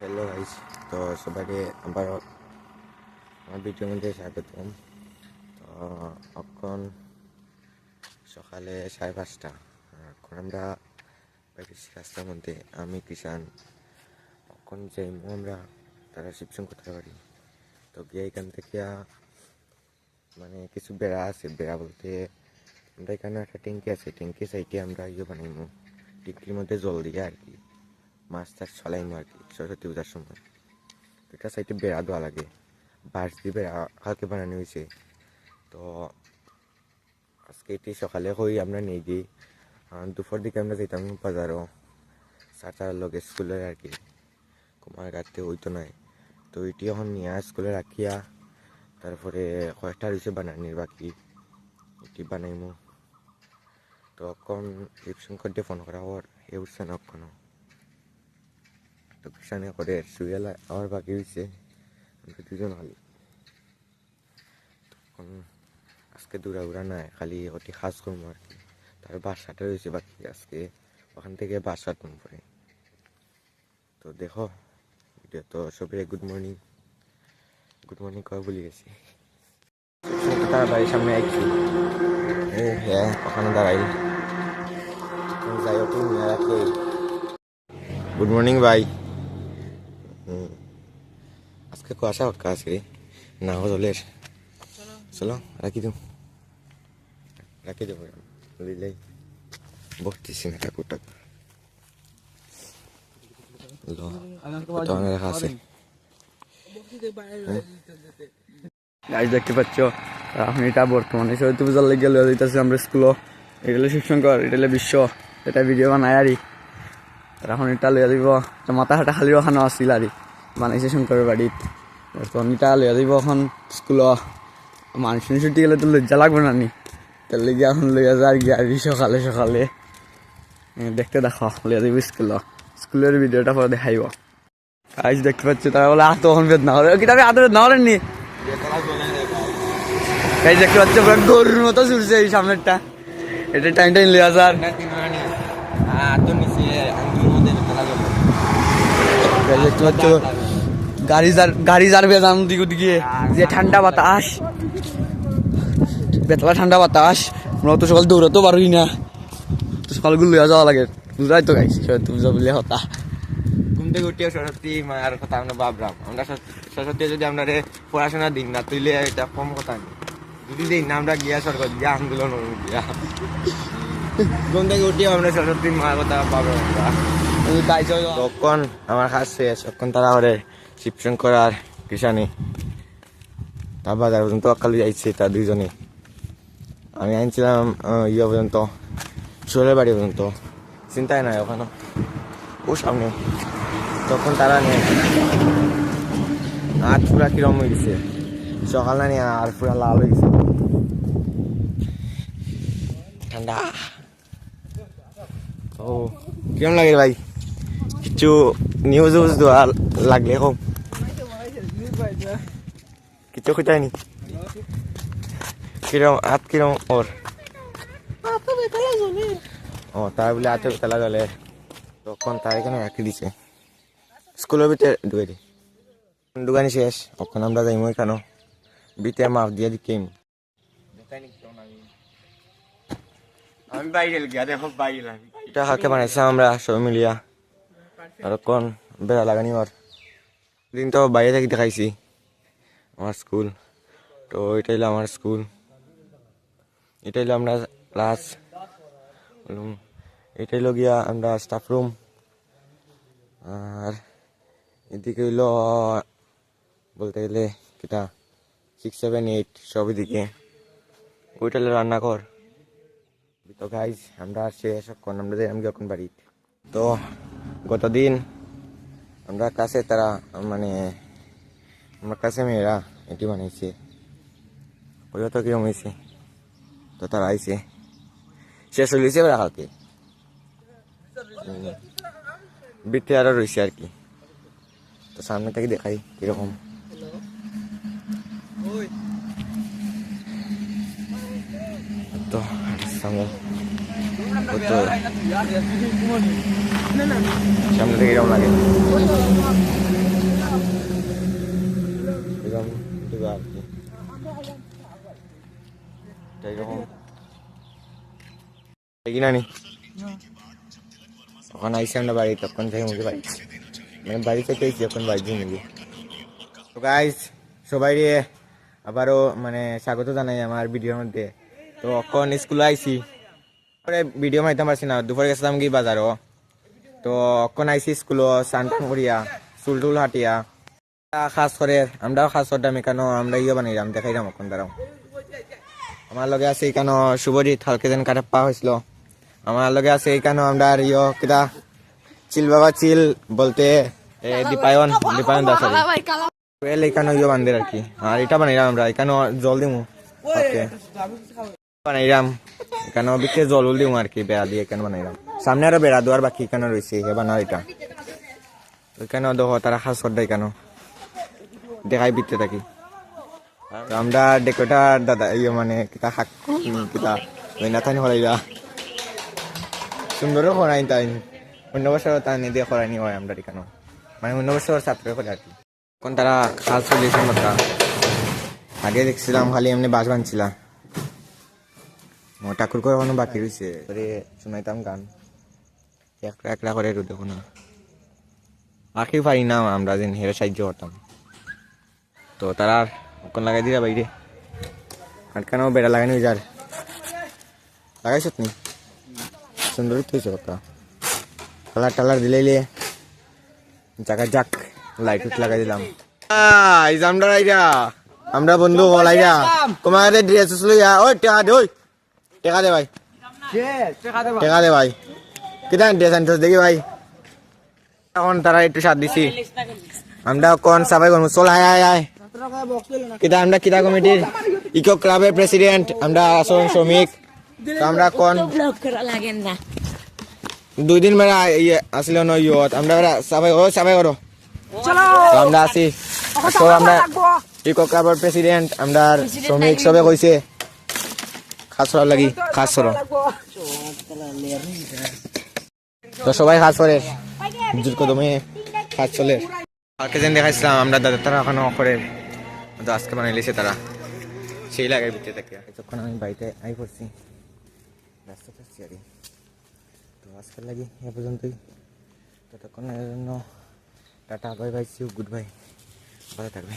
Hello guys, তো সবাইকে আবার আমার ভিডিওর মধ্যে স্বাগতম। তো এখন সকালে 5:30। এখন আমরা বাইরেছি রাস্তার মধ্যে। আমি কিষান এখন যাই আমরা তারা শিবসং করতে পারি। তো গিয়ে এখান থেকে মানে কিছু বেড়া আছে, বেড়া বলতে আমরা এখানে একটা ট্যাঙ্কি আছে, ট্যাঙ্কি সাইডে আমরা বানাইমু, ট্যাঙ্কির মধ্যে জল দিয়ে আর কি মাছ টাছ চলাইমু আর কি সরস্বতী পূজার সময়। এটা সাইডে বেড়া দেওয়া লাগে, বাঁশ দিয়ে বেড়া কালকে বানানো হয়েছে। তো আজকে এটি সকালে হই আমরা নিয়ে দিই, দুপুর দিকে আমরা যেতাম বাজারও চাচার লগে স্কুলে আর কি, কুমার গাড়তে হইতো নাই। তো এটি এখন নিয়ে স্কুলে রাখিয়া তারপরে কয়েকটা রয়েছে বানানির বাকি, এটি বানাইমু। তো এখন শিবশঙ্কর দিয়ে ফোন করা ওর এ উঠছে না এখনো। তো কিষানে করে শুয়ে আমার বাকি হয়েছে, আমরা দুজন খালি। তখন আজকে দৌড়া নাই, খালি ওটি খাস করবো আর কি। তার বাসাটা রয়েছে বাকি, আজকে ওখান থেকে বাসা তুমি পরে। তো দেখো ভিডিও। তো সবাই গুড মর্নিং কবে বলে গেছি। তার বাড়ির সামনে আইছি, হ্যাঁ ওখানে দাঁড়াই যাই ওটি নিয়ে রাখি। গুড মর্নিং ভাই। আজকে কুয়াশা হটকা আছে না জলের। চলো রাখি দেবো বুঝলেই বসতেছি না ঠাকুরটা রাখা আছে। গাইজ দেখতে পাচ্ছ এখন এটা বর্তমানে সরস্বতী পূজার লেগে লইয়া যাইতেছি আমরা স্কুলও। এটা হলো শিবশঙ্কর, এটা হলো বিশ্ব, এটা ভিডিও বানাই আরি। আর এখন এটা লইয়া দিব মাথা হাটা খালি ওখানে আসছিল আরি বানাইছে শঙ্করের বাড়িত। তখন এটা লইয়া দিব এখন স্কুলও। মানুষ ছুটি গেলে তো লজ্জা লাগবে না নি, তার লেগে এখন লইয়া যায় গাড়ি সকালে দেখতে দেখো লইয়া দিব স্কুলের ভিডিওটা পরে দেখাইব। গাইজ দেখতে পাচ্ছি তারা বলে আত তখন বেদনা করে, কিতাবে আত বেদনা করেন নি। গাইজ দেখতে পাচ্ছ পুরো গরুর মতো চুরছে এই সামনেরটা, এটা টাইম লইয়া যার। দেখতে পাচ্ছ গাড়ি যার বেজান দিকে দিকে যে ঠান্ডা বাতাস, বেতলা ঠান্ডা বাতাস। আমরা তো সকাল দৌড়াতেও পারবি না, তো সকালগুলো লইয়া যাওয়া লাগে। বুঝাই তো গাইছি সরস্বতী পূজা বলে হতা ঘুম থেকে উঠিয়ে সরস্বতী মায়ের কথা আমরা ভাবলাম। আমরা সরস্বতী যদি আমরা পড়াশোনা দিন না তুইলে এটা কম কথা নেই, যদি দিন না আমরা গিয়া সরকার গিয়া আন্দোলন গিয়া ঘুম থেকে উঠিয়ে আমরা সরস্বতী মায়ের কথা ভাবলাম। তখন আমার কাজ শেষ, তখন তারা করে শিবশঙ্কর আর কিষানি তার বাজার পর্যন্ত কালি যাইছে তার দুইজনে। আমি আনছিলাম পর্যন্ত চোরের বাড়ি পর্যন্ত, চিন্তাই নাই ওখানে ও সামনে। তখন তারা নিয়ে আর পুরা কিরম হয়ে গেছে, সকাল না নিয়ে আর পুরা লাল হয়ে গেছে, ঠান্ডা। ও কিরম লাগে ভাই, কিছু নিউজ দেওয়া লাগলে হোক কিছু খুঁজায়নি। কিরম হাত কিরম ওর ও তার বলে হাতে বেতলা জলে। তখন তার এখানে রাখি দিছে স্কুলের ভিতরে দোকানি শেষ। তখন আমরা যাইমু এখানে বিতে মাফ দিয়ে দিকেম। আমি বাইরে গিয়া দেখো বাইরে এটা হাতে বানাইছে আমরা সবাই মিলিয়া। আর কোন বেড়া লাগানি ওর দিন তো বাইরে থেকে দেখাইছি আমার স্কুল। তো এটা হলো আমার স্কুল, এটা হলো আমরা ক্লাস, এটা হলো গিয়া আমরা স্টাফ রুম। আর এদিকে হইলো বলতে গেলে এটা 6, 7, 8 সব এদিকে। ওইটা হলো রান্নাঘর। তো গাইজ আমরা শেষ, এখন আমরা যাই আমি এখন বাড়ি। তো গতদিন আমরা কাছে তারা মানে আমার কাছে মেয়েরা এটি বানাইছে, ওইটা তো কিরম হয়েছে। তো তারা আইছে শেষ হয়ে গেছে কালকে, বিতে আরো রয়েছে আর কি। তো সামনে থেকে দেখাই কিরকম। তো সামনে সামনে থেকে কিরকম লাগে। এইরকম দেখি না নি তখন আইসি আমরা বাড়ি তখন যাই মুখে বাড়ি মানে বাড়ি থেকে আইসি এখন বাড়ি দিয়ে মিলি তো গাইজ সবাই আবারও মানে স্বাগত জানাই আমার ভিডিওর মধ্যে তো এখন স্কুলে আইসি পরে ভিডিও মাইতে পারছি না দুপুরে গেছিলাম কি বাজারও তো এখন আইসি স্কুলও স্নান করিয়া চুল টুল হাটিয়া খাস করে আমরাও খাস করতাম এখানে আমরা ইয়ে বানাইলাম দেখাইলাম এখন দাঁড়াও আমার লগে আছে এখানে শুভজিৎ হালকে যেন কাটা পা হয়েছিল আমার লগে আছে এখানে আমরা ইয়ে কিটা চিল বাবা চিল বলতে দীপায়ন দাস এখানে ইয়ে বান্ধে আর কি আর এটা বানাইলাম আমরা এখানে জল দিমু ওকে বানাইলাম এখানে বিকে জল দিমু আর কি বেড়া দিয়ে এখানে বানাইলাম সামনে আরো বেড়া দেওয়ার বাকি এখানে রয়েছে এ বানাও এটা ওইখানেও দেখো তারা খাস করতে এখানে দেখাই বিতে থাকি আমরা ডেকোটার দাদা ইয়ে মানে কিতা হাক কিতা ওই না থানি হরাইলা সুন্দরও হরাই তাই অন্য বছর তা নিয়ে হরাইনি হয় আমরা এখানে মানে অন্য বছর ছাত্র করে আর কি এখন তারা খাস চলিয়েছে মতো আগে দেখছিলাম খালি এমনি বাস বানছিলাম ঠাকুর করে কোনো বাকি রয়েছে শুনাইতাম গান একটা একটা করে দেখো না আখি পারি না আমরা যেন হেরে সাহায্য করতাম তো তারা ওখান লাগাই দিলা বাইরে আটকানো বেড়া লাগানো যার লাগাইছ নি সুন্দর হয়েছে কথা কালার টালার দিলে জায়গা যাক লাইট উঠ লাগাই দিলাম আমরা রাইরা আমরা বন্ধু বলাইরা তোমার ড্রেস লইয়া ওই টেকা দে ওই টেকা দে ভাই টেকা দে ভাই কিটা ড্রেস আনছিস দেখি ভাই এখন তারা একটু সাথ দিছি আমরা কোন সবাই করবো চল আয় আয় আয় কিতা আমরা কিতা কমিটির ইকো ক্লাবের প্রেসিডেন্ট আমরা আসন শ্রমিক তো আমরা কোন 2 দিন মেরা ইয়ে আসলে নয় ইয়ত আমরা সবাই ও সবাই করো তো আমরা আছি তো আমরা ইকো ক্লাবের প্রেসিডেন্ট আমরা শ্রমিক সবে কইছে খাস করার লাগি খাস করো তো সবাই খাস করে জুর কদমে খাস চলে কালকে যেন দেখাইছিলাম আমরা দাদা তারা ওখানে করে তো আজকে বানাইলেছে তারা সেই লাগাই ভিতরে থাকে তখন আমি বাড়িতে আই করছি ব্যস্ত থাকছি আর তো আজকের লাগি এ পর্যন্তই ততক্ষণের জন্য tata bye bye see you good bye ভালো থাকবে